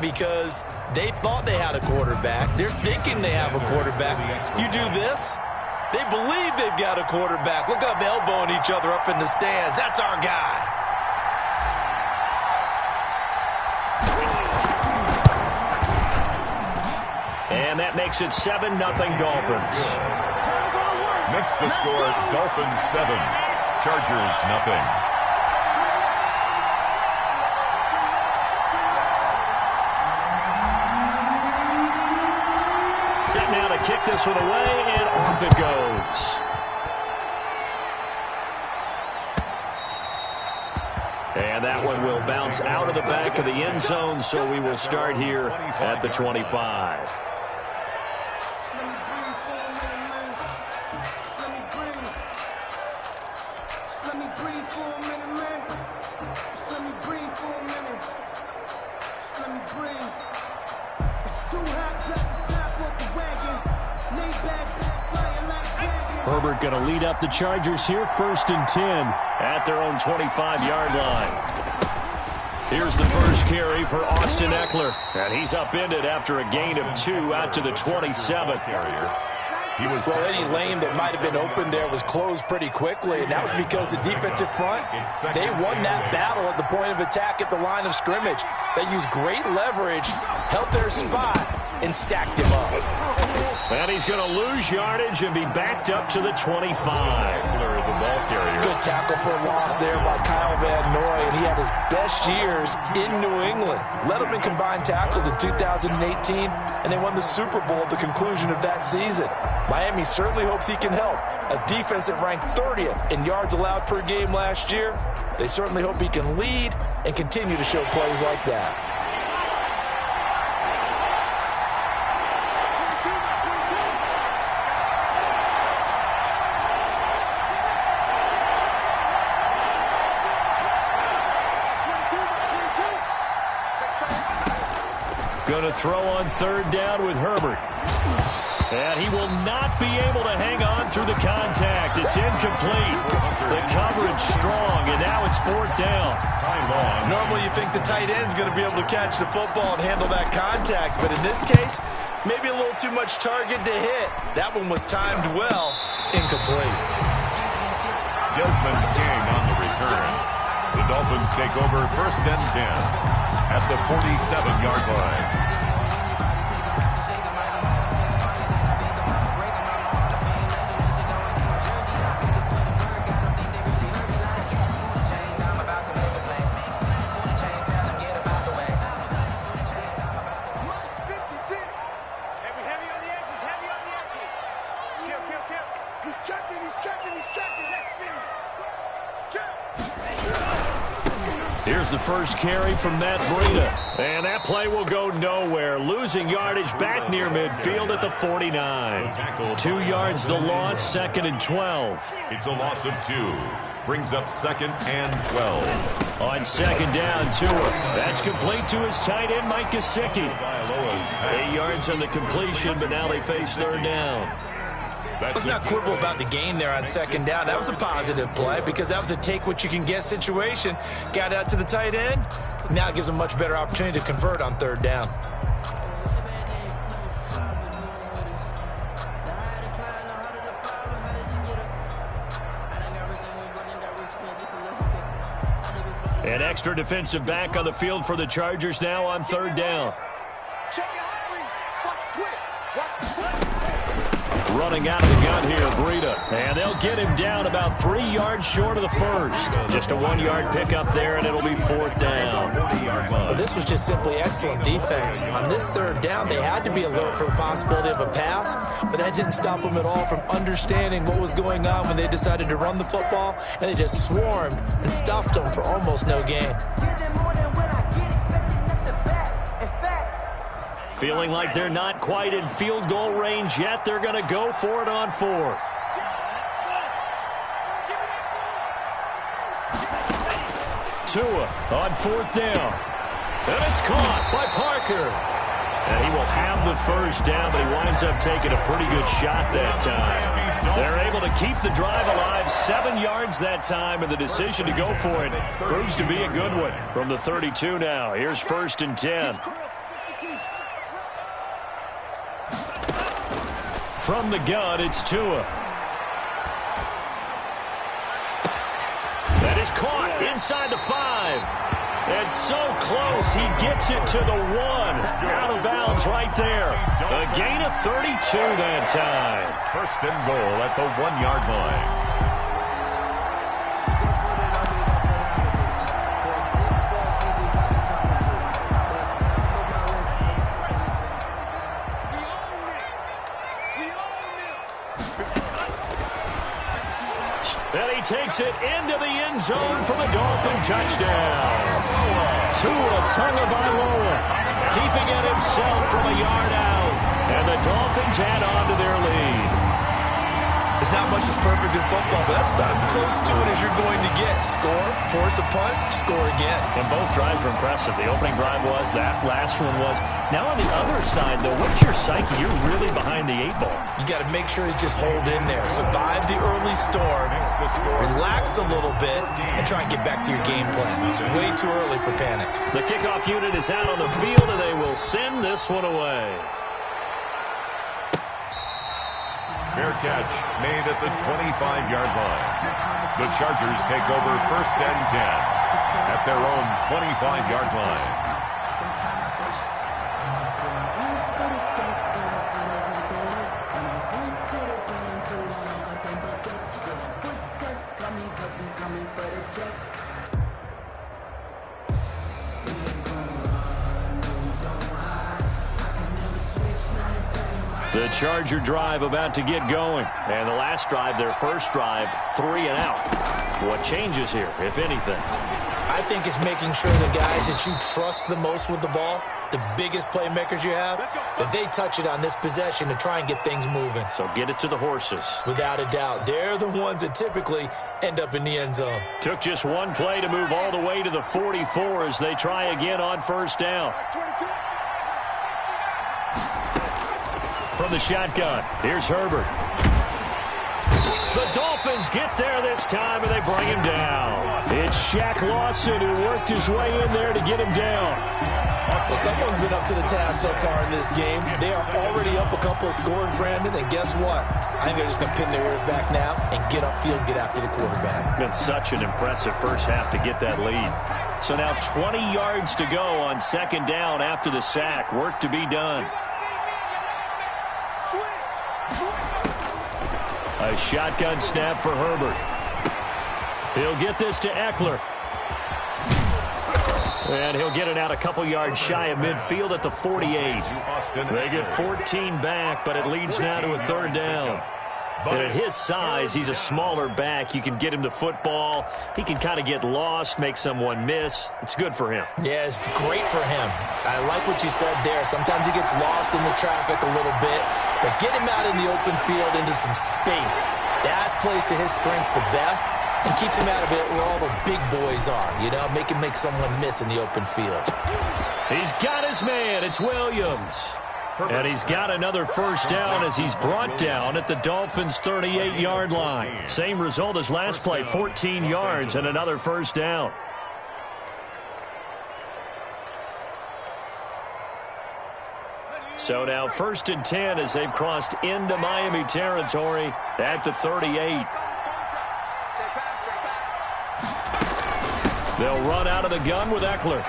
because they thought they had a quarterback. They're thinking they have a quarterback. You do this, they believe they've got a quarterback. Look at them elbowing each other up in the stands. That's our guy. And that makes it 7-0 Dolphins. Makes the score Dolphins 7, Chargers 0. Set now to kick this one away, and off it goes. And that one will bounce out of the back of the end zone, so we will start here at the 25. Herbert going to lead up the Chargers here, 1st and 10 at their own 25-yard line. Here's the first carry for Austin Ekeler, and he's upended after a gain of 2 out to the 27. Well, any lane that might have been open there was closed pretty quickly, and that was because the defensive front, they won that battle at the point of attack at the line of scrimmage. They used great leverage, held their spot, and stacked him up. And he's going to lose yardage and be backed up to the 25. Good tackle for a loss there by Kyle Van Noy, and he had his best years in New England. Led them in combined tackles in 2018, and they won the Super Bowl at the conclusion of that season. Miami certainly hopes he can help. A defense that ranked 30th in yards allowed per game last year. They certainly hope he can lead and continue to show plays like that. Going to throw on 3rd down with Herbert. And he will not be able to hang on through the contact. It's incomplete. The coverage strong, and now it's 4th down. Normally you think the tight end's going to be able to catch the football and handle that contact, but in this case, maybe a little too much target to hit. That one was timed well. Incomplete. Desmond King on the return. The Dolphins take over 1st and 10 at the 47-yard line. Here's the first carry from Matt Breida. And that play will go nowhere. Losing yardage back near midfield at the 49. 2 yards the loss, 2nd and 12. It's a loss of 2. Brings up 2nd and 12. On 2nd down, Tua. That's complete to his tight end, Mike Gesicki. 8 yards on the completion, but now they face 3rd down. Let's not quibble about the gain there on 2nd down. That was a positive play because that was a take-what-you-can-get situation. Got out to the tight end. Now it gives them much better opportunity to convert on 3rd down. An extra defensive back on the field for the Chargers now on 3rd down. Running out of the gun here, Breida. And they'll get him down about 3 yards short of the first. Just a 1-yard pickup there, and it'll be 4th down. Well, this was just simply excellent defense. On this 3rd down, they had to be alert for the possibility of a pass, but that didn't stop them at all from understanding what was going on when they decided to run the football, and they just swarmed and stuffed them for almost no gain. Feeling like they're not quite in field goal range yet. They're going to go for it on 4th. Tua on 4th down. And it's caught by Parker. And he will have the first down, but he winds up taking a pretty good shot that time. They're able to keep the drive alive, 7 yards that time, and the decision to go for it proves to be a good one from the 32 now. Here's 1st and 10. From the gun, it's Tua. That is caught inside the 5. And so close, he gets it to the 1. Out of bounds right there. A gain of 32 that time. First and goal at the 1-yard line. And he takes it into the end zone for the Dolphin touchdown. Tua Tagovailoa keeping it himself from a yard out. And the Dolphins add on to their lead. It's not much that's perfect in football, but that's about as close to it as you're going to get. Score, force a punt, score again. And both drives were impressive. The opening drive was, that last one was. Now on the other side, though, what's your psyche? You're really behind the 8 ball. You got to make sure you just hold in there. Survive the early storm, relax a little bit, and try and get back to your game plan. It's way too early for panic. The kickoff unit is out on the field, and they will send this one away. Fair catch made at the 25-yard line. The Chargers take over first and 10 at their own 25-yard line. The Charger drive about to get going. And the last drive, their first drive, 3 and out. What changes here, if anything? I think it's making sure the guys that you trust the most with the ball, the biggest playmakers you have, that they touch it on this possession to try and get things moving. So get it to the horses. Without a doubt. They're the ones that typically end up in the end zone. Took just one play to move all the way to the 44 as they try again on first down. From the shotgun, here's Herbert. The Dolphins get there this time, and they bring him down. It's Shaq Lawson who worked his way in there to get him down. Well, someone's been up to the task so far in this game. They are already up a couple of scores, Brandon, and guess what? I think they're just going to pin their ears back now and get upfield and get after the quarterback. Been such an impressive first half to get that lead. So now 20 yards to go on second down after the sack. Work to be done. A shotgun snap for Herbert. He'll get this to Eckler. And he'll get it out a couple yards shy of midfield at the 48. They get 14 back, but it leads now to a third down. And at his size, he's a smaller back. You can get him the football. He can kind of get lost, make someone miss. It's good for him. Yeah, it's great for him. I like what you said there. Sometimes he gets lost in the traffic a little bit, but get him out in the open field into some space. That plays to his strengths the best and keeps him out of it where all the big boys are, you know, make him make someone miss in the open field. He's got his man. It's Williams. And he's got another first down as he's brought down at the Dolphins' 38-yard line. Same result as last play, 14 yards and another first down. So now 1st and 10 as they've crossed into Miami territory at the 38. They'll run out of the gun with Eckler.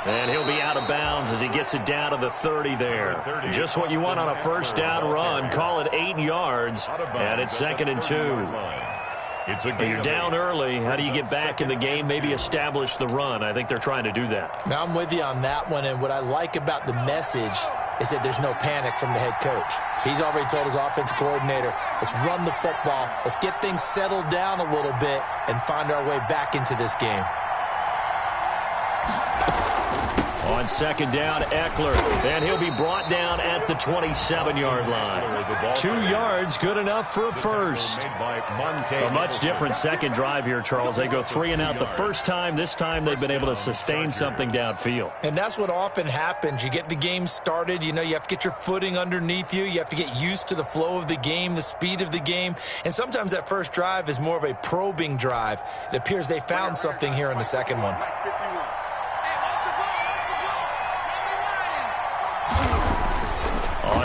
And he'll be out of bounds as he gets it down to the 30 there. Just what you want on a first down run. Call it 8 yards, and it's 2nd and 2. You're down early. How do you get back in the game? Maybe establish the run. I think they're trying to do that. Now, I'm with you on that one, and what I like about the message is that there's no panic from the head coach. He's already told his offensive coordinator, let's run the football, let's get things settled down a little bit and find our way back into this game. On second down, Eckler, and he'll be brought down at the 27-yard line. 2 yards, good enough for a first. A much different second drive here, Charles. They go 3 and out the first time. This time they've been able to sustain something downfield. And that's what often happens. You get the game started. You know, you have to get your footing underneath you. You have to get used to the flow of the game, the speed of the game. And sometimes that first drive is more of a probing drive. It appears they found something here in the second one.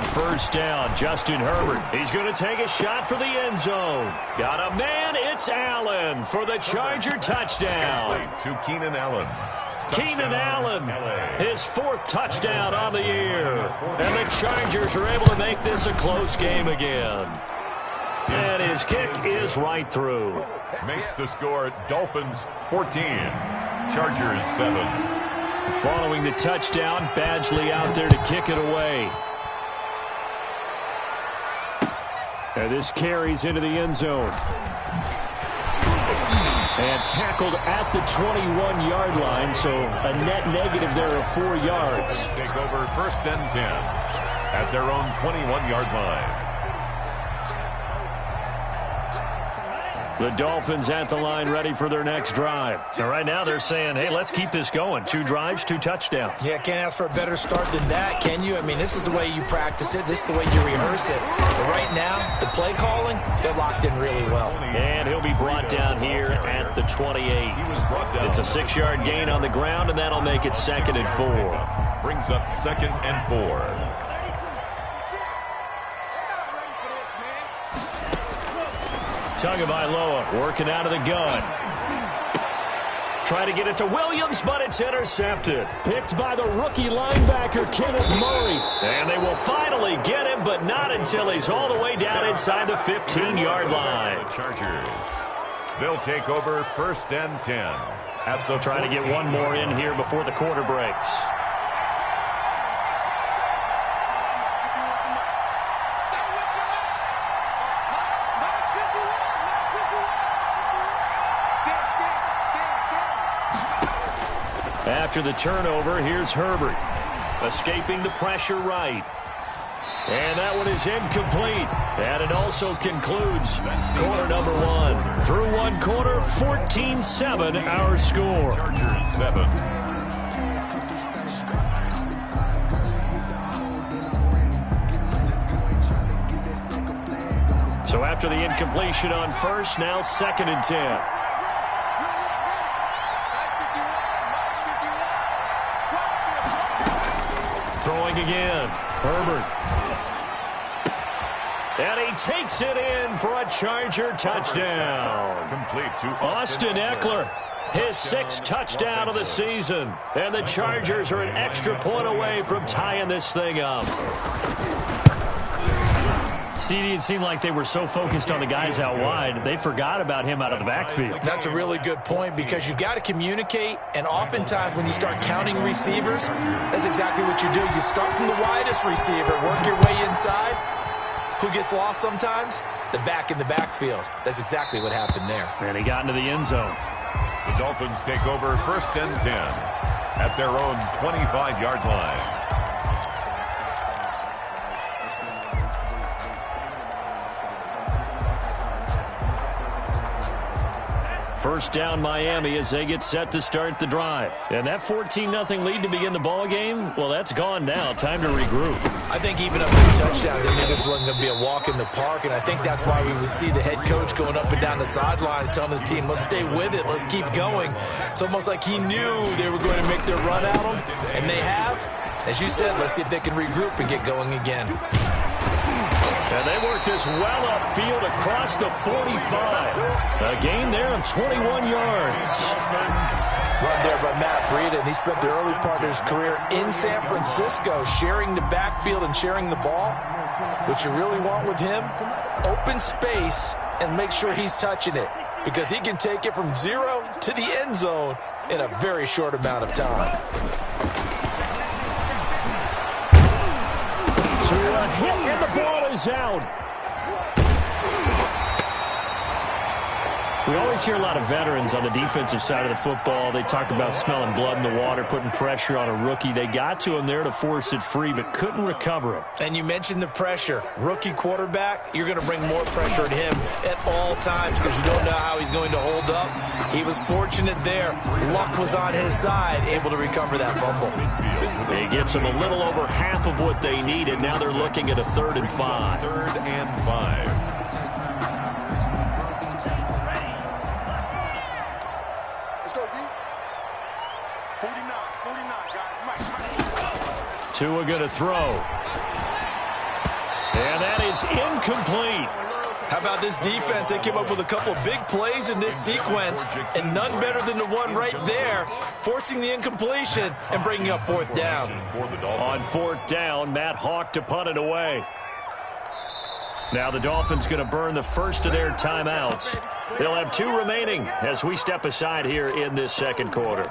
On first down, Justin Herbert. He's going to take a shot for the end zone. Got a man. It's Allen for the Charger touchdown. To Keenan Allen. Keenan Allen, his 4th touchdown on the year. And the Chargers are able to make this a close game again. And his kick is right through. Makes the score Dolphins 14, Chargers 7. Following the touchdown, Badgley out there to kick it away. And this carries into the end zone. And tackled at the 21-yard line, so a net negative there of 4 yards. Take over first and 10 at their own 21-yard line. The Dolphins at the line ready for their next drive. So right now they're saying, hey, let's keep this going. 2 drives, 2 touchdowns. Yeah, can't ask for a better start than that, can you? I mean, this is the way you practice it. This is the way you rehearse it. But right now, the play calling, they're locked in really well. And he'll be brought down here at the 28. It's a 6-yard gain on the ground, and that'll make it 2nd and 4. Brings up 2nd and 4. Tagovailoa working out of the gun. Try to get it to Williams, but it's intercepted. Picked by the rookie linebacker, Kenneth Murray. And they will finally get him, but not until he's all the way down inside the 15-yard line. Chargers. They'll take over first and 10. At the trying to get one more in here before the quarter breaks. After the turnover, here's Herbert. Escaping the pressure right. And that one is incomplete. And it also concludes quarter number 1. Through one quarter, 14-7 our score. Chargers 7. So after the incompletion on first, now 2nd and 10. Throwing again, Herbert. And he takes it in for a Charger touchdown. Complete to Austin Eckler, his 6th touchdown of the season. And the Chargers are an extra point away from tying this thing up. CD, it seemed like they were so focused on the guys out wide, they forgot about him out of the backfield. That's a really good point because you got to communicate, and oftentimes when you start counting receivers, that's exactly what you do. You start from the widest receiver, work your way inside. Who gets lost sometimes? The back in the backfield. That's exactly what happened there. And he got into the end zone. The Dolphins take over first and 10 at their own 25-yard line. First down Miami as they get set to start the drive. And that 14-0 lead to begin the ball game, well, that's gone now. Time to regroup. I think even up 2 touchdowns, I knew this wasn't going to be a walk in the park, and I think that's why we would see the head coach going up and down the sidelines telling his team, let's stay with it, let's keep going. It's almost like he knew they were going to make their run at him, and they have. As you said, let's see if they can regroup and get going again. And they work this well upfield across the 45. A gain there of 21 yards. Run there by Matt Breida, and he spent the early part of his career in San Francisco sharing the backfield and sharing the ball. What you really want with him, open space and make sure he's touching it because he can take it from 0 to the end zone in a very short amount of time. To a hit, and the ball is out. We always hear a lot of veterans on the defensive side of the football. They talk about smelling blood in the water, putting pressure on a rookie. They got to him there to force it free, but couldn't recover him. And you mentioned the pressure. Rookie quarterback, you're going to bring more pressure at him at all times because you don't know how he's going to hold up. He was fortunate there. Luck was on his side, able to recover that fumble. It gets them a little over half of what they needed. Now they're looking at a 3rd and 5. 3rd and 5. Tua going to throw. And that is incomplete. How about this defense? They came up with a couple big plays in this sequence, and none better than the one right there, forcing the incompletion and bringing up fourth down. On fourth down, Matt Hawk to punt it away. Now the Dolphins going to burn the first of their timeouts. They'll have 2 remaining as we step aside here in this second quarter.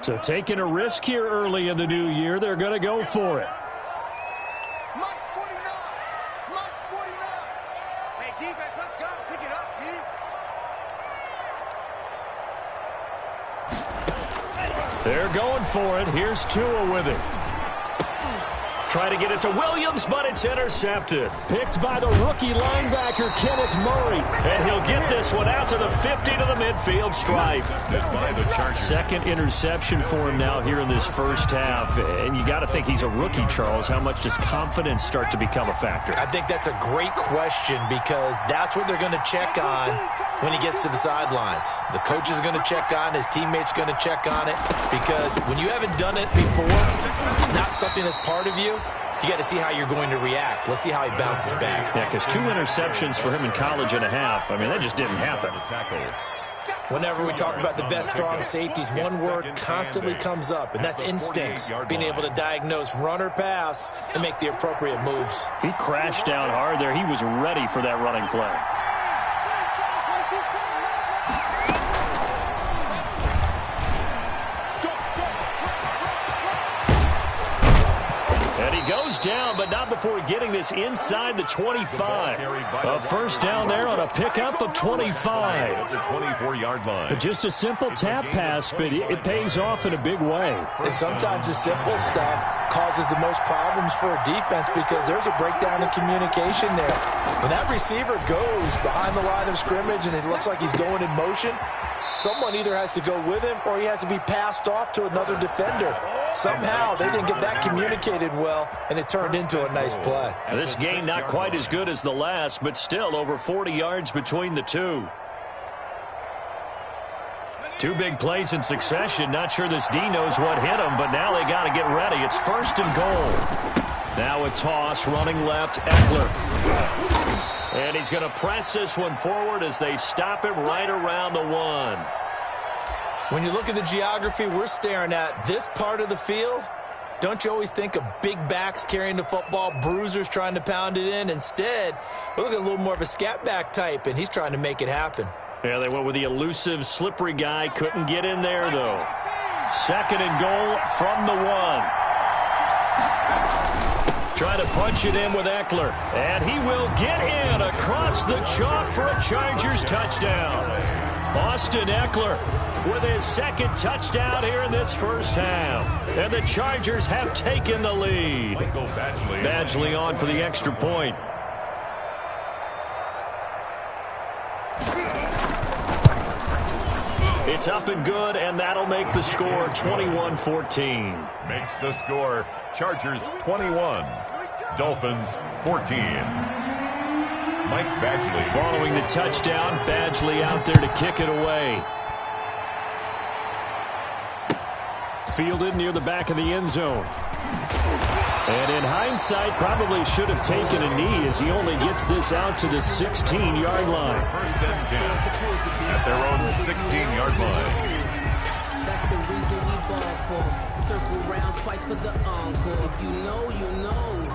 So taking a risk here early in the new year, they're going to go for it. Mike's 49. Mike's 49. Hey, defense, let's go. Pick it up, D. They're going for it. Here's Tua with it. Trying to get it to Williams, but it's intercepted. Picked by the rookie linebacker, Kenneth Murray. And he'll get this one out to the 50 to the midfield stripe. Second interception for him now here in this first half. And you got to think he's a rookie, Charles. How much does confidence start to become a factor? I think that's a great question because that's what they're going to check on when he gets to the sidelines. The coach is going to check on, his teammates are going to check on it, because when you haven't done it before, it's not something that's part of you. You got to see how you're going to react. Let's see how he bounces back. Yeah, because 2 interceptions for him in college and a half. I mean, that just didn't happen. Whenever we talk about the best strong safeties, one word constantly comes up, and that's instincts. Being able to diagnose run or pass and make the appropriate moves. He crashed down hard there. He was ready for that running play. Goes down, but not before getting this inside the 25. A first down there on a pickup of 25. At the 24-yard line. Just a simple tap pass, but it pays off in a big way. And sometimes the simple stuff causes the most problems for a defense because there's a breakdown in communication there. When that receiver goes behind the line of scrimmage and it looks like he's going in motion, someone either has to go with him or he has to be passed off to another defender. Somehow they didn't get that communicated well, and it turned into a nice play. Now, this game not quite as good as the last, but still over 40 yards between the two. 2 big plays in succession. Not sure this D knows what hit him, but now they got to get ready. It's first and goal. Now a toss running left, Eckler. And he's going to press this one forward as they stop him right around the 1. When you look at the geography we're staring at, this part of the field, don't you always think of big backs carrying the football, bruisers trying to pound it in? Instead, we're looking at a little more of a scat back type, and he's trying to make it happen. Yeah, they went with the elusive, slippery guy. Couldn't get in there, though. Second and goal from the 1. Trying to punch it in with Eckler. And he will get in across the chalk for a Chargers touchdown. Austin Eckler with his second touchdown here in this first half. And the Chargers have taken the lead. Badgley on for the extra point. It's up and good, and that'll make the score 21-14. Makes the score Chargers 21, Dolphins 14. Mike Badgley. Following the touchdown, Badgley out there to kick it away. Fielded near the back of the end zone. And in hindsight, probably should have taken a knee as he only gets this out to the 16-yard line. First and 10 at their own 16-yard line. That's the reason we ball for. Circle round twice for the encore. If you know, you know.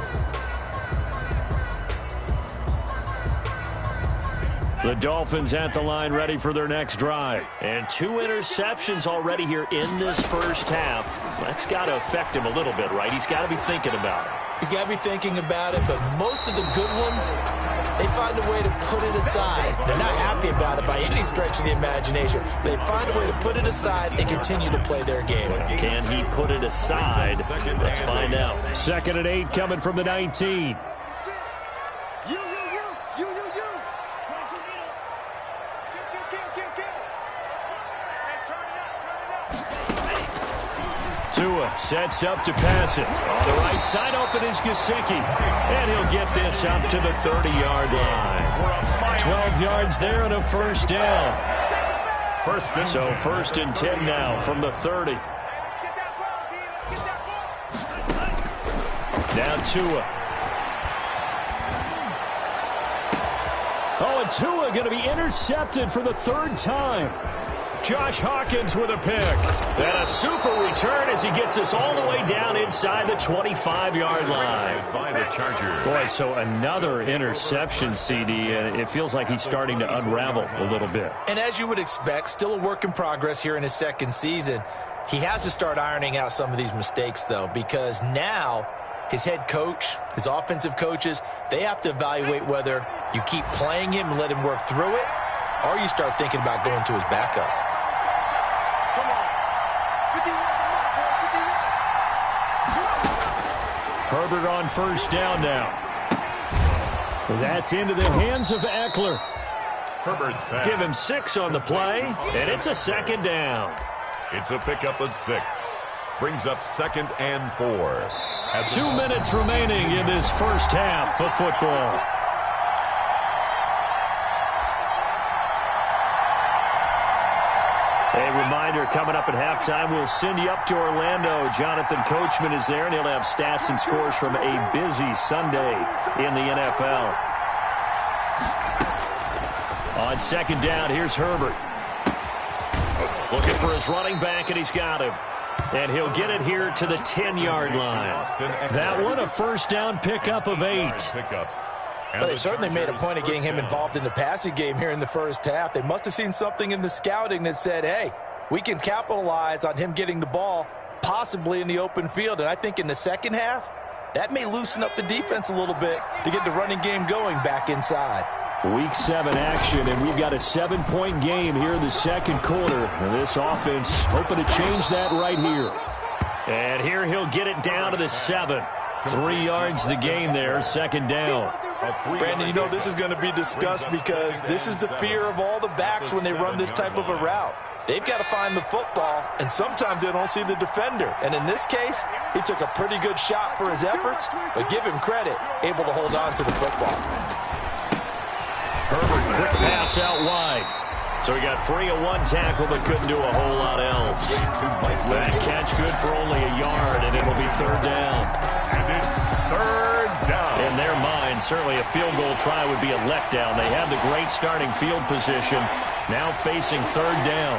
The Dolphins at the line ready for their next drive. And 2 interceptions already here in this first half. That's got to affect him a little bit, right? He's got to be thinking about it. He's got to be thinking about it, but most of the good ones, they find a way to put it aside. They're not happy about it by any stretch of the imagination. They find a way to put it aside and continue to play their game. Can he put it aside? Let's find out. Second and 8 coming from the 19. Tua Tua sets up to pass it. On the right side, open is Gesicki. And he'll get this up to the 30-yard line. 12 yards there and a first down. So first and 10 now from the 30. Now Tua. Oh, and Tua going to be intercepted for the third time. Josh Hawkins with a pick. And a super return as he gets us all the way down inside the 25-yard line. By the Chargers. Boy, so another interception, CD, and it feels like he's starting to unravel a little bit. And as you would expect, still a work in progress here in his second season. He has to start ironing out some of these mistakes, though, because now his head coach, his offensive coaches, they have to evaluate whether you keep playing him and let him work through it, or you start thinking about going to his backup. Herbert on first down now. That's into the hands of Eckler. Herbert's pass. Give him 6 on the play, and it's a second down. It's a pickup of 6. Brings up 2nd and 4. 2 minutes remaining in this first half of football. A reminder, coming up at halftime, we'll send you up to Orlando. Jonathan Coachman is there, and he'll have stats and scores from a busy Sunday in the NFL. On second down, here's Herbert. Looking for his running back, and he's got him. And he'll get it here to the 10-yard line. That one, a first down pickup of 8. Well, they certainly made a point of getting him involved in the passing game here in the first half. They must have seen something in the scouting that said, hey, we can capitalize on him getting the ball possibly in the open field. And I think in the second half, that may loosen up the defense a little bit to get the running game going back inside. Week 7 action, and we've got a 7-point game here in the second quarter. And this offense hoping to change that right here. And here he'll get it down to the 7. 3 yards the gain there, second down. Brandon, you know this is going to be discussed because this is the fear of all the backs when they run this type of a route. They've got to find the football, and sometimes they don't see the defender. And in this case, he took a pretty good shot for his efforts, but give him credit, able to hold on to the football. Herbert, quick pass out wide. So he got free of one tackle, but couldn't do a whole lot else. That catch good for only a yard, and it'll be third down. And it's third down. In their mind, certainly a field goal try would be a letdown. They have the great starting field position, now facing third down.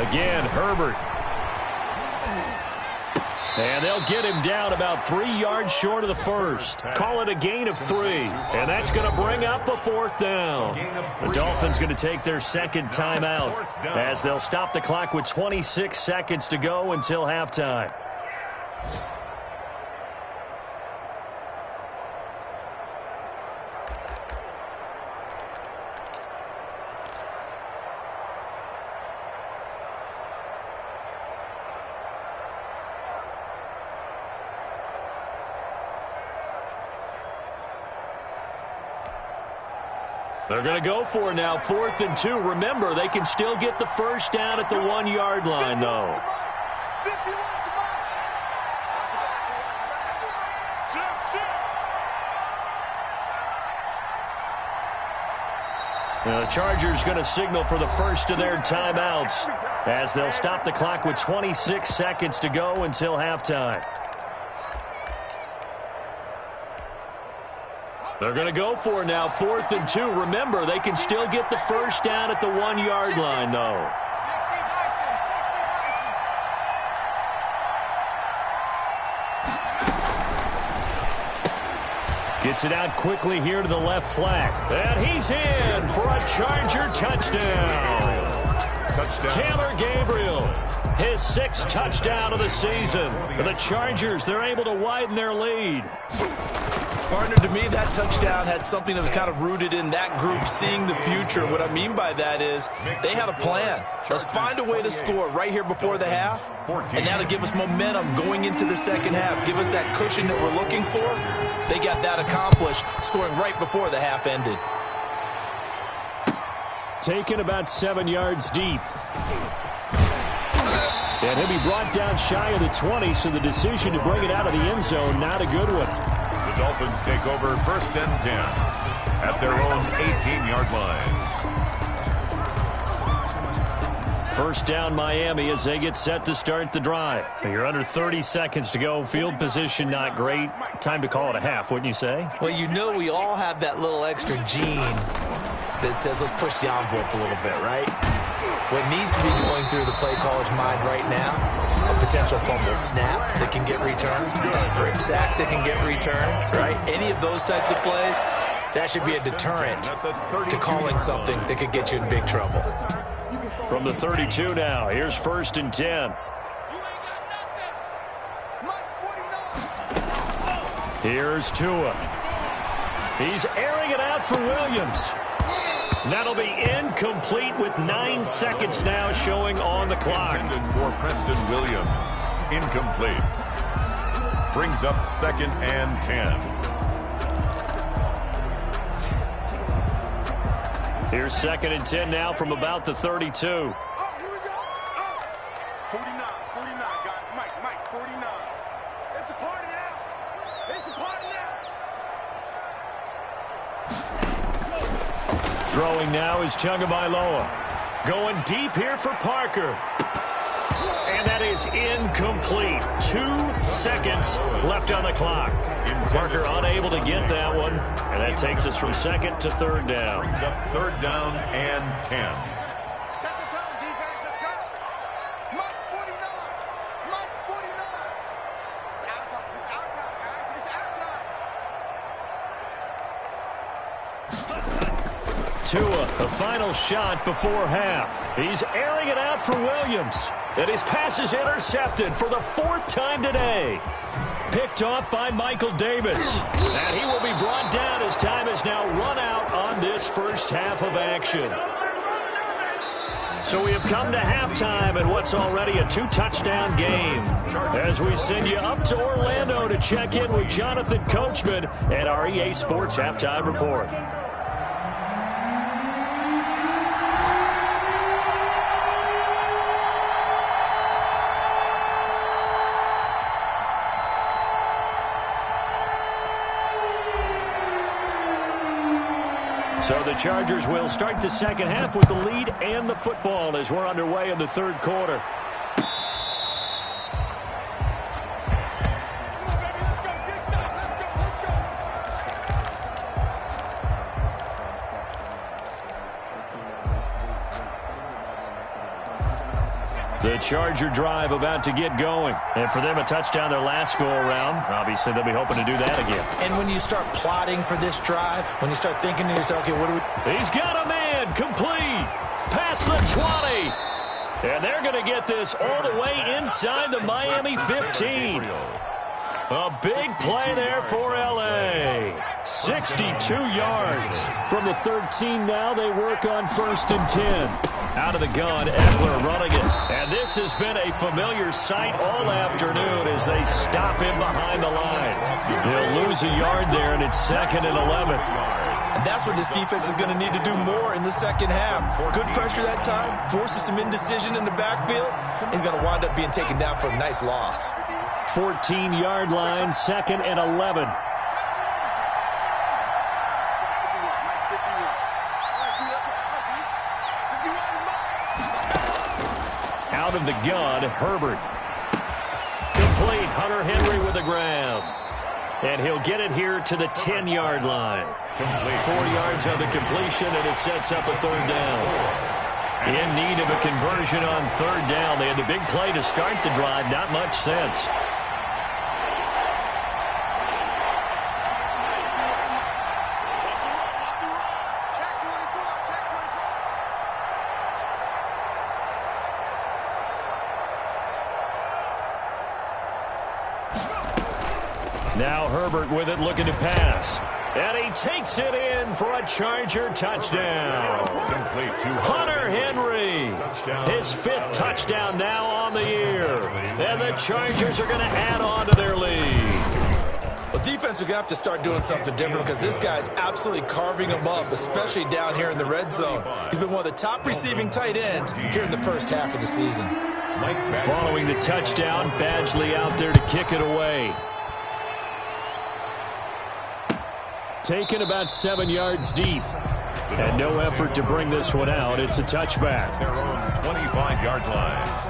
Again, Herbert. And they'll get him down about 3 yards short of the first. Call it a gain of 3. And that's going to bring up a fourth down. The Dolphins going to take their second timeout as they'll stop the clock with 26 seconds to go until halftime. They're going to go for it now, 4th and 2. Remember, they can still get the first down at the 1-yard line, though. The Chargers going to signal for the first of their timeouts as they'll stop the clock with 26 seconds to go until halftime. They're going to go for it now, 4th and 2. Remember, they can still get the first down at the 1-yard line, though. Gets it out quickly here to the left flank. And he's in for a Charger touchdown. Taylor Gabriel, his 6th touchdown of the season. And the Chargers, they're able to widen their lead. Partner, to me, that touchdown had something that was kind of rooted in that group seeing the future. What I mean by that is they had a plan. Let's find a way to score right here before the half, and that'll give us momentum going into the second half. Give us that cushion that we're looking for. They got that accomplished, scoring right before the half ended. Taken about 7 yards deep. And he'll be brought down shy of the 20, so the decision to bring it out of the end zone, not a good one. The Dolphins take over 1st and 10 at their own 18-yard line. First down, Miami, as they get set to start the drive. You're under 30 seconds to go. Field position not great. Time to call it a half, wouldn't you say? Well, you know we all have that little extra gene that says let's push the envelope a little bit, right? What needs to be going through the play caller's mind right now, a potential fumbled snap that can get returned, a strip sack that can get returned, right? Any of those types of plays, that should be a deterrent to calling something that could get you in big trouble. From the 32 now, here's 1st and 10. Here's Tua. He's airing it out for Williams. That'll be incomplete with 9 seconds now showing on the clock. Intended for Preston Williams. Incomplete. Brings up 2nd and 10. Here's 2nd and 10 now from about the 32. Oh, here we go. 49, guys. Mike, 49. It's a party now. It's a party now. Throwing now is Tagovailoa. Going deep here for Parker. And that is incomplete. 2 seconds left on the clock. Parker unable to get that one. And that takes us from 2nd to 3rd down. Brings up 3rd down and 10. Set the tone, defense. Let's go. Mike's 49. Mike's 49. It's our time. It's our time, guys. It's our time. Tua, the final shot before half. He's airing it out for Williams. And his pass is intercepted for the 4th time today. Picked off by Michael Davis. And he will be brought down as time has now run out on this first half of action. So we have come to halftime in what's already a 2-touchdown game. As we send you up to Orlando to check in with Jonathan Coachman at our EA Sports Halftime Report. So the Chargers will start the second half with the lead and the football as we're underway in the 3rd quarter. The Charger drive about to get going. And for them, a touchdown their last go-around. Obviously, they'll be hoping to do that again. And when you start plotting for this drive, when you start thinking to yourself, okay, what do we... He's got a man, complete, past the 20. And they're going to get this all the way inside the Miami 15. A big play there for L.A. 62 yards. From the 13 now, they work on 1st and 10. Out of the gun, Eckler running it. And this has been a familiar sight all afternoon as they stop him behind the line. He'll lose a yard there, and it's 2nd and 11. And that's what this defense is going to need to do more in the second half. Good pressure that time, forces some indecision in the backfield. He's going to wind up being taken down for a nice loss. 14-yard line, 2nd and 11. Out of the gun, Herbert. Complete, Hunter Henry with the grab. And he'll get it here to the 10-yard line. 4 yards on the completion, and it sets up a 3rd down. In need of a conversion on 3rd down. They had the big play to start the drive, not much sense. Now Herbert with it, looking to pass. And he takes it in for a Charger touchdown. Hunter Henry, his 5th touchdown now on the year. And the Chargers are going to add on to their lead. Well, defense are going to have to start doing something different because this guy's absolutely carving them up, especially down here in the red zone. He's been one of the top receiving tight ends here in the first half of the season. Following the touchdown, Badgley out there to kick it away. Taken about 7 yards deep. And no effort to bring this one out. It's a touchback. Their own 25-yard line.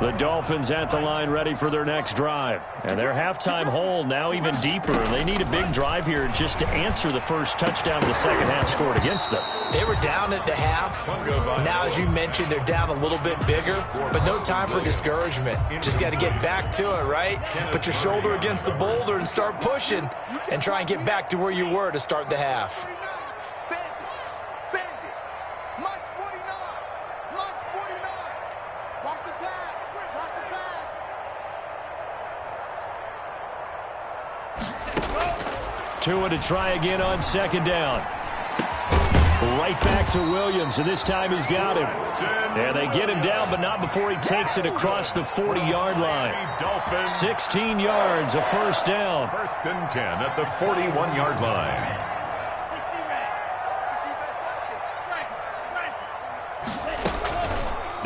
The Dolphins at the line ready for their next drive. And their halftime hole now even deeper. They need a big drive here just to answer the first touchdown the second half scored against them. They were down at the half. Now, as you mentioned, they're down a little bit bigger, but no time for discouragement. Just got to get back to it, right? Put your shoulder against the boulder and start pushing and try and get back to where you were to start the half. Tua to try again on second down. Right back to Williams, and this time he's got him. And they get him down, but not before he takes it across the 40-yard line. 16 yards, a first down. First and 10 at the 41-yard line.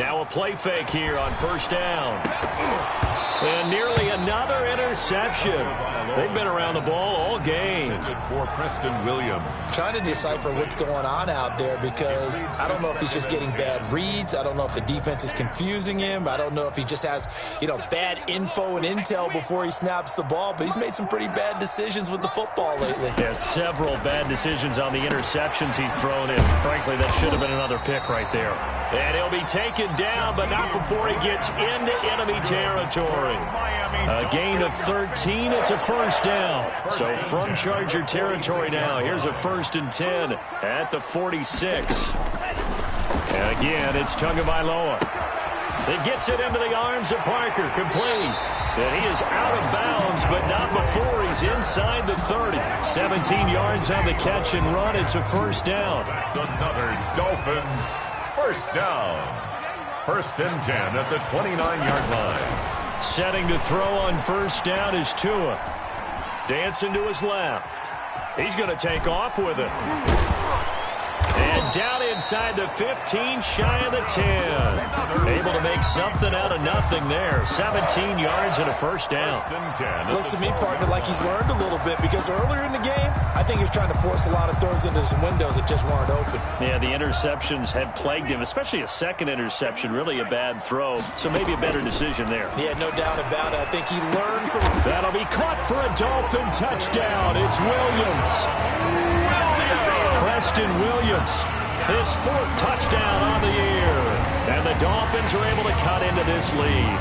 Now a play fake here on first down. And nearly another interception. They've been around the ball all game. For Preston Williams. Trying to decipher what's going on out there because I don't know if he's just getting bad reads. I don't know if the defense is confusing him. I don't know if he just has, bad info and intel before he snaps the ball. But he's made some pretty bad decisions with the football lately. Yeah, several bad decisions on the interceptions he's thrown in. Frankly, that should have been another pick right there. And he'll be taken down, but not before he gets into enemy territory. A gain of 13. It's a first down. So from Charger territory now, here's a first and 10 at the 46. And again, it's Tagovailoa. It gets it into the arms of Parker, complete. And he is out of bounds, but not before he's inside the 30. 17 yards on the catch and run. It's a first down. That's another Dolphins first down. First and 10 at the 29-yard line. Setting to throw on first down is Tua. Dancing to his left. He's going to take off with it. And down inside the 15, shy of the 10. Able to make something out of nothing there. 17 yards and a first down. Looks to me, partner, like he's learned a little bit because earlier in the game, I think he was trying to force a lot of throws into some windows that just weren't open. Yeah, the interceptions had plagued him, especially a second interception, really a bad throw. So maybe a better decision there. Yeah, no doubt about it. I think he learned from... That'll be caught for a Dolphin touchdown. It's Williams. Preston Williams, his fourth touchdown on the year. And the Dolphins are able to cut into this lead.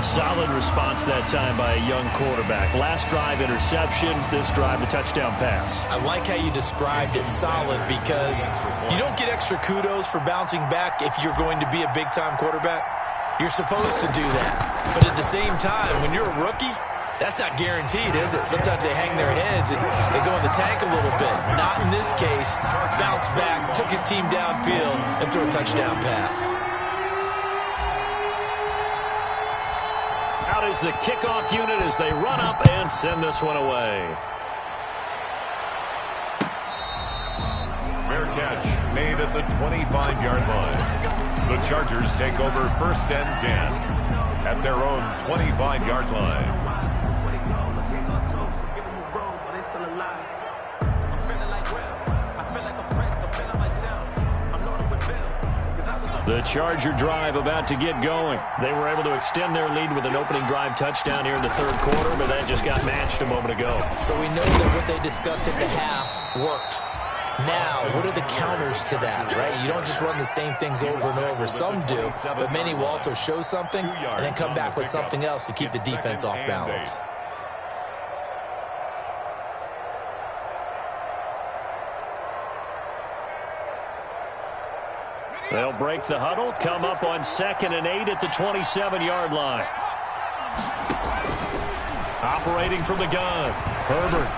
Solid response that time by a young quarterback. Last drive, interception. This drive, the touchdown pass. I like how you described it, solid, because you don't get extra kudos for bouncing back if you're going to be a big-time quarterback. You're supposed to do that. But at the same time, when you're a rookie, that's not guaranteed, is it? Sometimes they hang their heads and they go in the tank a little bit. Not in this case. Bounced back, took his team downfield, and threw a touchdown pass. Out is the kickoff unit as they run up and send this one away. Fair catch made at the 25-yard line. The Chargers take over first and 10 at their own 25-yard line. The Charger drive about to get going. They were able to extend their lead with an opening drive touchdown here in the third quarter, but that just got matched a moment ago. So we know that what they discussed at the half worked. Now, what are the counters to that, right? You don't just run the same things over and over. Some do, but many will also show something and then come back with something else to keep the defense off balance. They'll break the huddle, come up on 2nd and 8 at the 27-yard line. Operating from the gun, Herbert.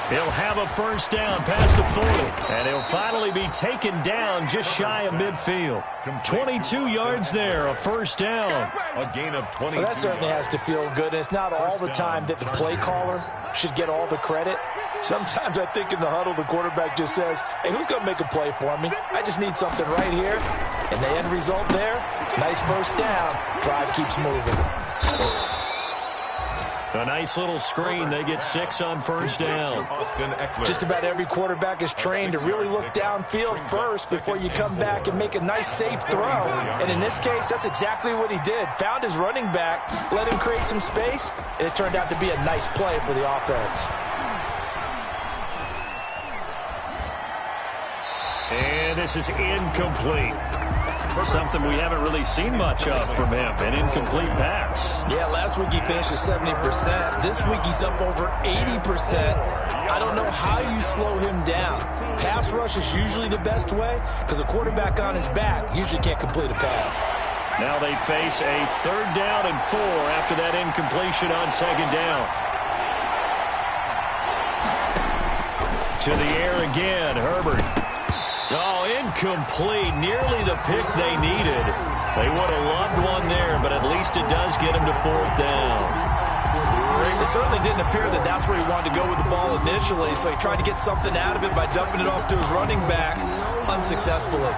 He'll have a first down past the 40. And he'll finally be taken down just shy of midfield. 22 yards there, a first down. A gain of 20. Well, that certainly has to feel good. And it's not all the time that the play caller should get all the credit. Sometimes I think in the huddle, the quarterback just says, hey, who's going to make a play for me? I just need something right here. And the end result there, nice first down. Drive keeps moving. A nice little screen. They get 6 on first down. Just about every quarterback is trained to really look downfield first before you come back and make a nice, safe throw. And in this case, that's exactly what he did. Found his running back, let him create some space, and it turned out to be a nice play for the offense. And this is incomplete. Something we haven't really seen much of from him, an incomplete pass. Yeah, last week he finished at 70%. This week he's up over 80%. I don't know how you slow him down. Pass rush is usually the best way because a quarterback on his back usually can't complete a pass. Now they face a 3rd down and 4 after that incompletion on 2nd down. To the air again, Herbert. Oh, incomplete. Nearly the pick they needed. They would have loved one there, but at least it does get them to 4th down. It certainly didn't appear that that's where he wanted to go with the ball initially, so he tried to get something out of it by dumping it off to his running back unsuccessfully.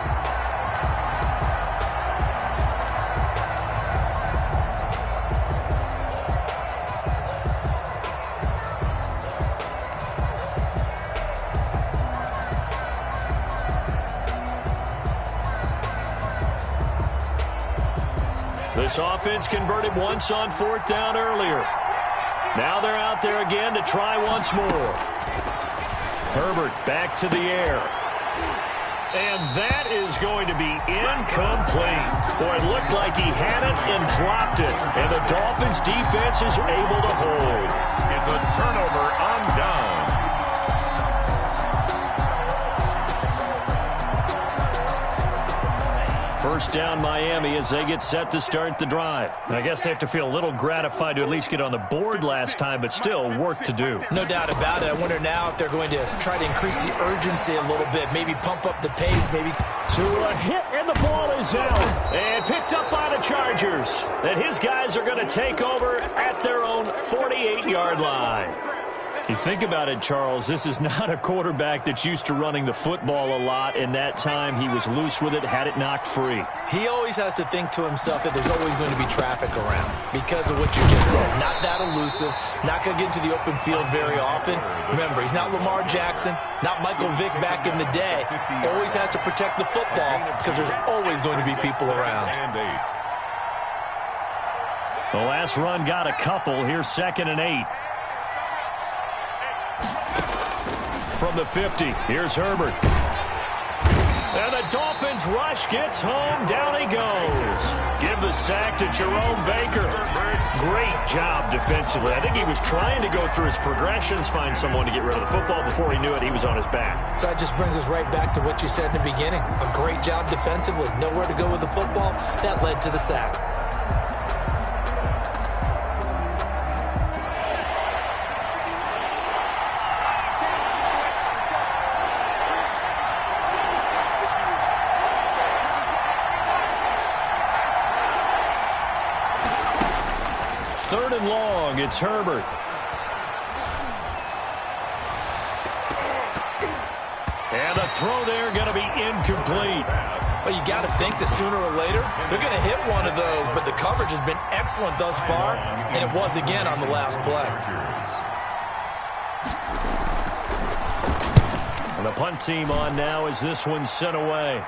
This offense converted once on 4th down earlier. Now they're out there again to try once more. Herbert back to the air. And that is going to be incomplete. Boy, it looked like he had it and dropped it. And the Dolphins defense is able to hold. It's a turnover on down. First down Miami as they get set to start the drive. I guess they have to feel a little gratified to at least get on the board last time, but still work to do. No doubt about it. I wonder now if they're going to try to increase the urgency a little bit, maybe pump up the pace, maybe. To a hit, and the ball is out. And picked up by the Chargers. And his guys are going to take over at their own 48-yard line. You think about it, Charles, this is not a quarterback that's used to running the football a lot, and that time he was loose with it, had it knocked free. He always has to think to himself that there's always going to be traffic around because of what you just said. Not that elusive, not going to get into the open field very often. Remember, he's not Lamar Jackson, not Michael Vick back in the day. Always has to protect the football because there's always going to be people around. The last run got a couple. Here's 2nd and 8. From the 50, here's Herbert. And the Dolphins rush gets home. Down he goes. Give the sack to Jerome Baker. Great job defensively. I think he was trying to go through his progressions, find someone to get rid of the football. Before he knew it, he was on his back. So that just brings us right back to what you said in the beginning. A great job defensively. Nowhere to go with the football. That led to the sack. Third and long, it's Herbert. And the throw there going to be incomplete. Well, you got to think that sooner or later they're going to hit one of those, but the coverage has been excellent thus far, and it was again on the last play. And the punt team on now as this one's sent away.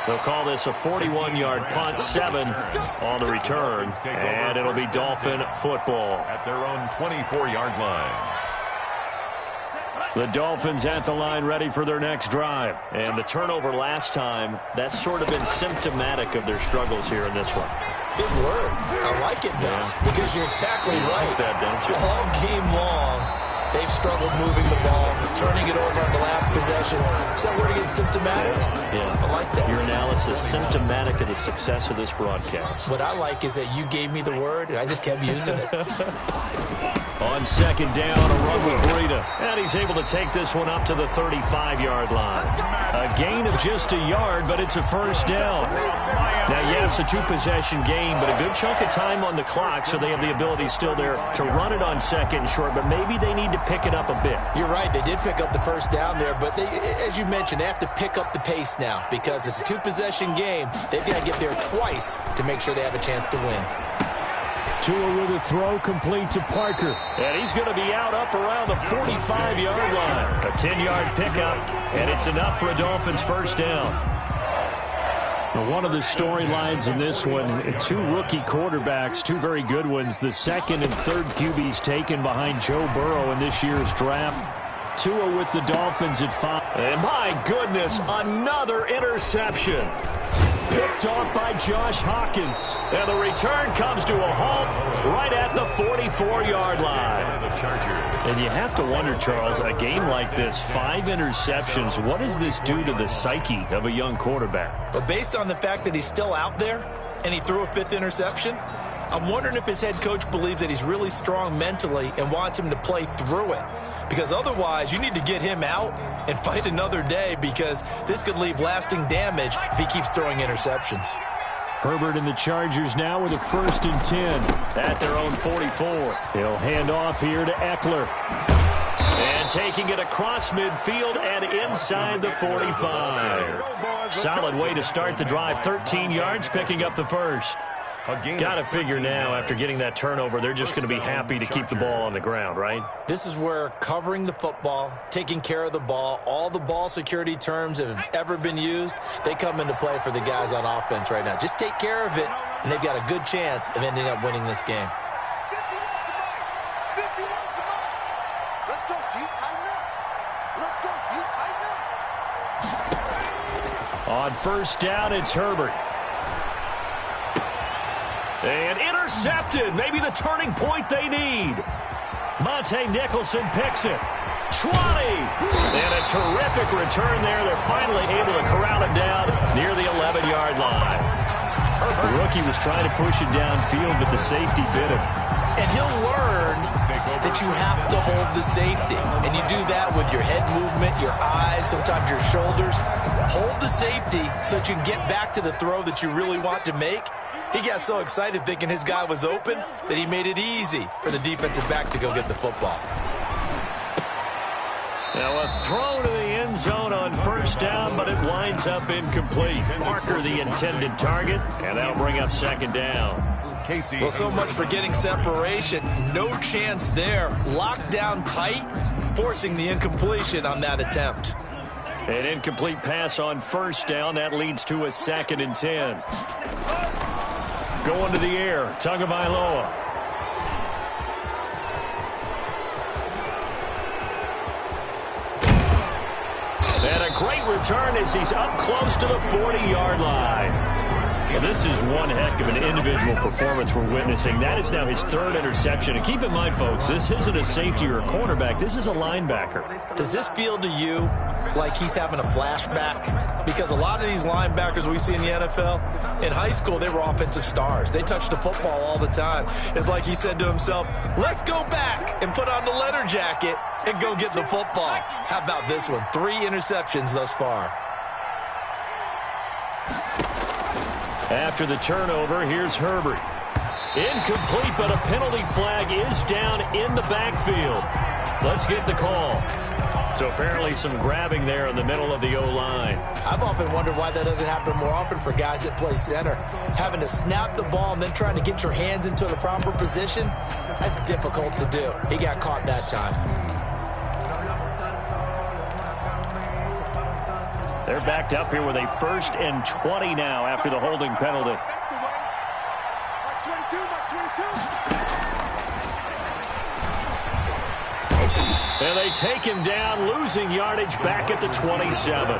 They'll call this a 41-yard punt, 7 on the return, and it'll be Dolphin football. At their own 24-yard line. The Dolphins at the line ready for their next drive. And the turnover last time, that's sort of been symptomatic of their struggles here in this one. Big word. I like it, though, because you're exactly right. Like that, don't you? All game long, They've struggled moving the ball, turning it over on the last possession. Is that word again, symptomatic? Yeah. I like that. Your analysis, symptomatic of the success of this broadcast. What I like is that you gave me the word, and I just kept using it. On second down, a run with Breida. And he's able to take this one up to the 35-yard line. A gain of just a yard, but it's a first down. Now, yes, a two-possession game, but a good chunk of time on the clock, so they have the ability still there to run it on second and short, but maybe they need to pick it up a bit. You're right. They did pick up the first down there, but they, as you mentioned, they have to pick up the pace now because it's a two-possession game. They've got to get there twice to make sure they have a chance to win. Tua with a throw complete to Parker. And he's going to be out up around the 45-yard line. A 10-yard pickup, and it's enough for a Dolphins first down. Now, one of the storylines in this one, two rookie quarterbacks, two very good ones. The second and third QBs taken behind Joe Burrow in this year's draft. Tua with the Dolphins at 5. And my goodness, another interception. Picked off by Josh Hawkins. And the return comes to a halt right at the 44-yard line. And you have to wonder, Charles, a game like this, 5 interceptions, what does this do to the psyche of a young quarterback? But based on the fact that he's still out there and he threw a 5th interception, I'm wondering if his head coach believes that he's really strong mentally and wants him to play through it. Because otherwise, you need to get him out and fight another day because this could leave lasting damage if he keeps throwing interceptions. Herbert and the Chargers now with a 1st and 10 at their own 44. He'll hand off here to Eckler. And taking it across midfield and inside the 45. Solid way to start the drive. 13 yards, picking up the first. Got to figure now, after getting that turnover, they're just going to be happy to keep the ball on the ground, right? This is where covering the football, taking care of the ball, all the ball security terms that have ever been used, they come into play for the guys on offense right now. Just take care of it, and they've got a good chance of ending up winning this game. 51 to 9. Let's go, D. Tighten up. Let's go, D. Tighten up. On first down, it's Herbert. And intercepted. Maybe the turning point they need. Monte Nicholson picks it. 20. And a terrific return there. They're finally able to corral him down near the 11-yard line. The rookie was trying to push it downfield, but the safety bit him. And he'll learn that you have to hold the safety. And you do that with your head movement, your eyes, sometimes your shoulders. Hold the safety so that you can get back to the throw that you really want to make. He got so excited thinking his guy was open that he made it easy for the defensive back to go get the football. Now a throw to the end zone on first down, but it winds up incomplete. Parker the intended target, and that'll bring up second down. Well, so much for getting separation. No chance there. Locked down tight, forcing the incompletion on that attempt. An incomplete pass on first down. That leads to a 2nd and 10. Going to the air, Tagovailoa. And a great return as he's up close to the 40-yard line. Well, this is one heck of an individual performance we're witnessing. That is now his 3rd interception. And keep in mind, folks, this isn't a safety or a cornerback. This is a linebacker. Does this feel to you like he's having a flashback? Because a lot of these linebackers we see in the NFL, in high school, they were offensive stars. They touched the football all the time. It's like he said to himself, let's go back and put on the leather jacket and go get the football. How about this one? 3 interceptions thus far. After the turnover, here's Herbert. Incomplete, but a penalty flag is down in the backfield. Let's get the call. So apparently some grabbing there in the middle of the O-line. I've often wondered why that doesn't happen more often for guys that play center. Having to snap the ball and then trying to get your hands into the proper position, that's difficult to do. He got caught that time. They're backed up here with a 1st and 20 now after the holding penalty. And they take him down, losing yardage back at the 27.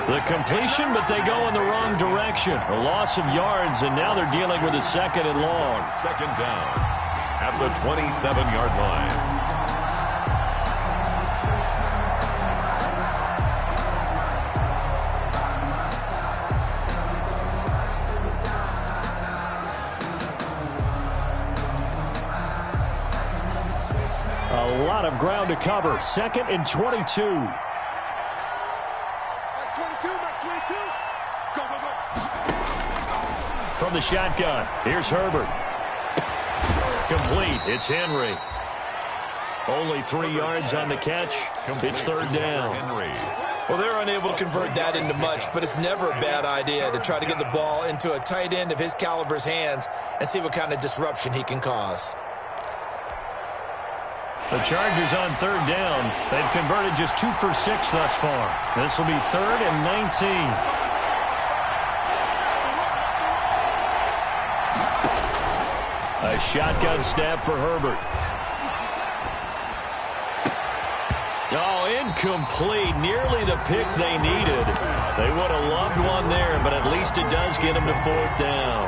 The completion, but they go in the wrong direction. A loss of yards, and now they're dealing with a 2nd and long. Second down at the 27-yard line. ground to cover. 2nd and 22. Max 22, Max 22. Go, go, go. From the shotgun, here's Herbert. Complete. It's Henry. Only 3 yards on the catch. It's 3rd down. Well, they're unable to convert that into much, but it's never a bad idea to try to get the ball into a tight end of his caliber's hands and see what kind of disruption he can cause. The Chargers on 3rd down. They've converted just 2 for 6 thus far. This will be 3rd and 19. A shotgun snap for Herbert. Oh, incomplete. Nearly the pick they needed. They would have loved one there, but at least it does get them to 4th down.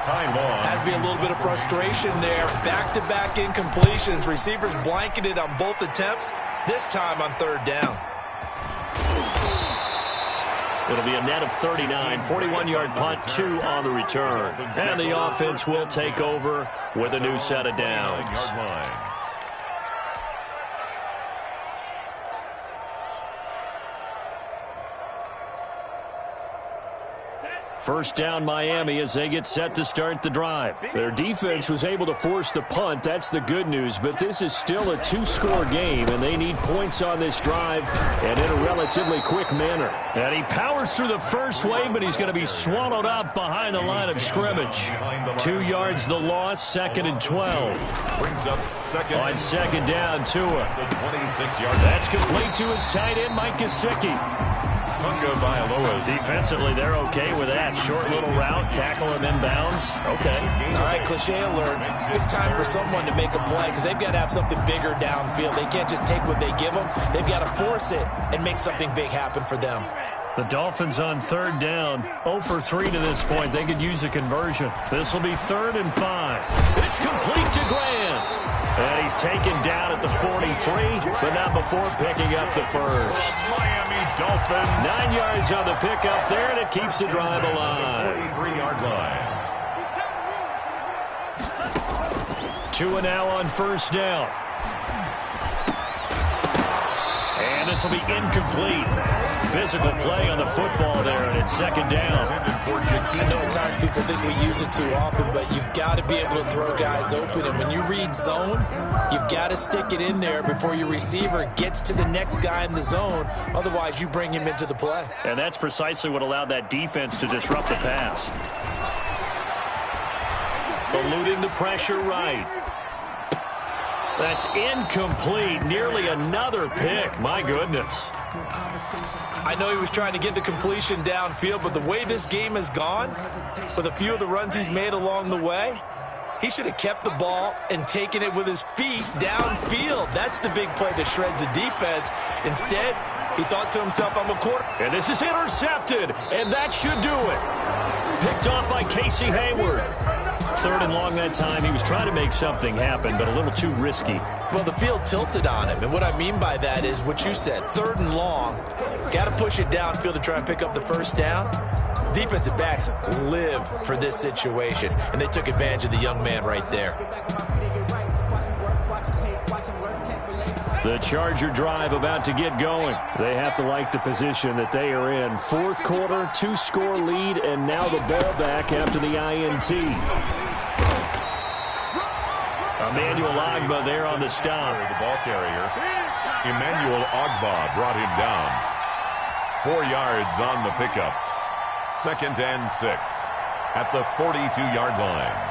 Time on. Has to be a little bit of frustration there. Back-to-back incompletions. Receivers blanketed on both attempts, this time on 3rd down. It'll be a net of 39, 41-yard punt, 2 on the return. And the offense will take over with a new set of downs. First down Miami as they get set to start the drive. Their defense was able to force the punt. That's the good news. But this is still a 2-score game, and they need points on this drive and in a relatively quick manner. And he powers through the first wave, but he's going to be swallowed up behind the line of scrimmage. 2 yards the loss, 2nd and 12. Brings up second. On 2nd down, Tua. The 26-yard. That's complete to his tight end, Mike Gesicki. Defensively, they're okay with that. Short little route, tackle him inbounds. Okay. All right, cliche alert. It's time for someone to make a play because they've got to have something bigger downfield. They can't just take what they give them. They've got to force it and make something big happen for them. The Dolphins on 3rd down. 0 for 3 to this point. They could use a conversion. This will be 3rd and 5. It's complete to Graham. And he's taken down at the 43, but not before picking up the first. Miami Dolphins. 9 yards on the pickup there, and it keeps the drive alive. 43-yard line. Tua now on 1st down. And this will be incomplete. Physical play on the football there, and it's 2nd down. I know at times people think we use it too often, but you've got to be able to throw guys open. And when you read zone, you've got to stick it in there before your receiver gets to the next guy in the zone. Otherwise, you bring him into the play. And that's precisely what allowed that defense to disrupt the pass. Eluding the pressure right. That's incomplete. Nearly another pick. My goodness. I know he was trying to get the completion downfield, but the way this game has gone, with a few of the runs he's made along the way, he should have kept the ball and taken it with his feet downfield. That's the big play that shreds a defense. Instead, he thought to himself, I'm a quarterback. And this is intercepted, and that should do it. Picked off by Casey Hayward. 3rd and long that time. He was trying to make something happen, but a little too risky. Well, the field tilted on him, and what I mean by that is what you said. 3rd and long, got to push it downfield to try and pick up the first down. Defensive backs live for this situation, and they took advantage of the young man right there. The Charger drive about to get going. They have to like the position that they are in. 4th quarter, 2-score lead, and now the ball back after the INT. Emmanuel Ogbah there on the stop. The ball carrier, Emmanuel Ogbah, brought him down. 4 yards on the pickup. 2nd and 6 at the 42-yard line.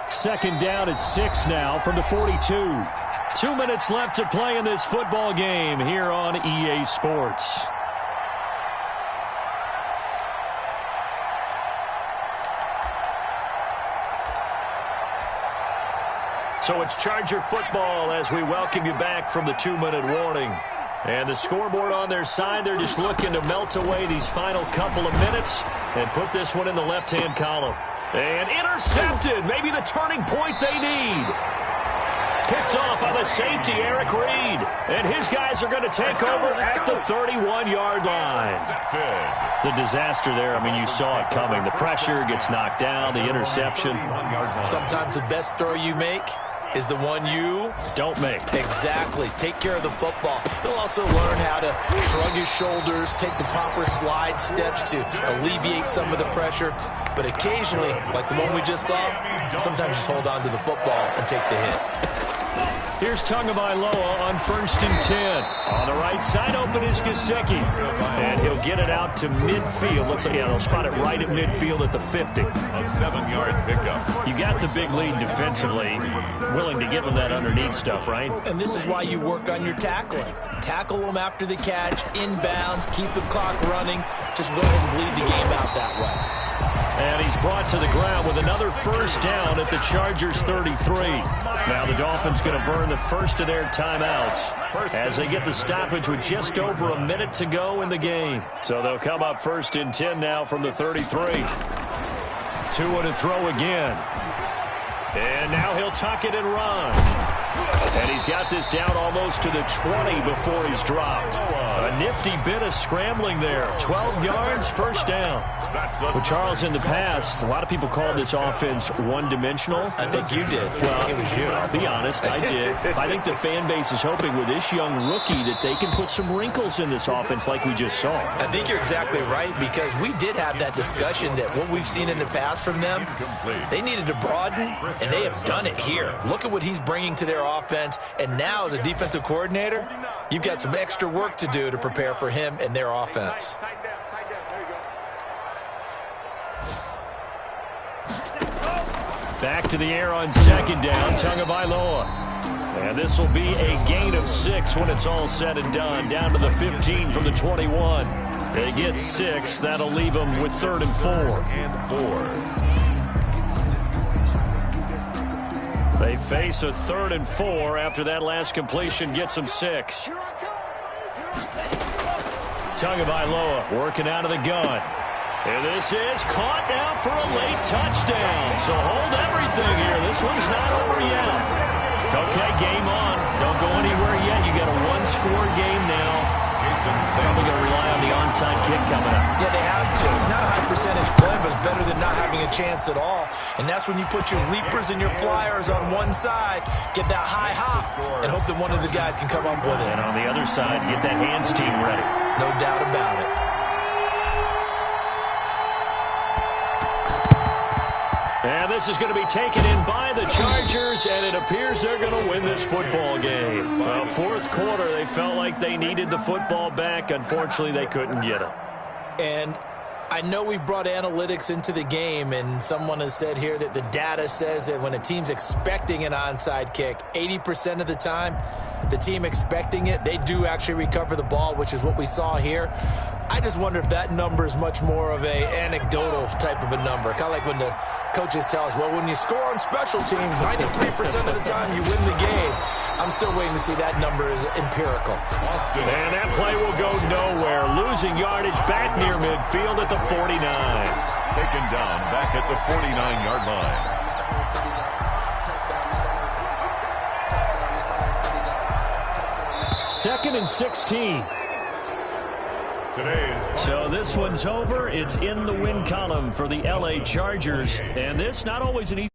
Second down at 6 now from the 42. 2 minutes left to play in this football game here on EA Sports. So it's Charger football as we welcome you back from the 2-minute warning. And the scoreboard on their side, they're just looking to melt away these final couple of minutes and put this one in the left-hand column. And intercepted, maybe the turning point they need. Pick picked off by the safety, Eric Reed. And his guys are going to take over at the 31-yard line. The disaster there, I mean, you saw it coming. The pressure gets knocked down, the interception. Sometimes the best throw you make is the one you don't make. Exactly. Take care of the football. He'll also learn how to shrug his shoulders, take the proper slide steps to alleviate some of the pressure. But occasionally, like the one we just saw, sometimes just hold on to the football and take the hit. Here's Tagovailoa on 1st and 10. On the right side, open is Gesicki. And he'll get it out to midfield. Looks like, yeah, they'll spot it right at midfield at the 50. A 7-yard pickup. You got the big lead defensively. Willing to give them that underneath stuff, right? And this is why you work on your tackling. Tackle them after the catch, inbounds, keep the clock running. Just let them bleed the game out that way. And he's brought to the ground with another first down at the Chargers 33. Now the Dolphins going to burn the first of their timeouts as they get the stoppage with just over a minute to go in the game. So they'll come up 1st and 10 now from the 33. Tua to throw again. And now he'll tuck it and run. And he's got this down almost to the 20 before he's dropped. A nifty bit of scrambling there. 12 yards, first down. Well, Charles, in the past, a lot of people called this offense one-dimensional. I think you did. Well, it was you. I'll be honest, I did. I think the fan base is hoping with this young rookie that they can put some wrinkles in this offense like we just saw. I think you're exactly right, because we did have that discussion that what we've seen in the past from them, they needed to broaden, and they have done it here. Look at what he's bringing to their offense, and now as a defensive coordinator, you've got some extra work to do to prepare for him and their offense. Back to the air on 2nd down, Tagovailoa. And this will be a gain of 6 when it's all said and done. Down to the 15 from the 21. They get 6. That'll leave them with 3rd and 4. They face a 3rd and 4 after that last completion gets them 6. Tagovailoa working out of the gun. And this is caught now for a late touchdown. So hold everything here. This one's not over yet. Okay, game on. Don't go anywhere yet. You got a one-score game now. Probably going to rely on the onside kick coming up. Yeah, they have to. It's not a high-percentage play, but it's better than not having a chance at all. And that's when you put your leapers and your flyers on one side, get that high hop, and hope that one of the guys can come up with it. And on the other side, get that hands team ready. No doubt about it. And this is going to be taken in by the Chargers, and it appears they're going to win this football game. Well, 4th quarter, they felt like they needed the football back. Unfortunately, they couldn't get it. And I know we brought analytics into the game, and someone has said here that the data says that when a team's expecting an onside kick, 80% of the time, the team expecting it, they do actually recover the ball, which is what we saw here. I just wonder if that number is much more of a anecdotal type of a number. Kind of like when the coaches tell us, well, when you score on special teams, 93% of the time you win the game. I'm still waiting to see that number is empirical. And that play will go nowhere. Losing yardage back near midfield at the 49. Taken down back at the 49-yard line. Second and 16. So this one's over. It's in the win column for the LA Chargers. And this not always an easy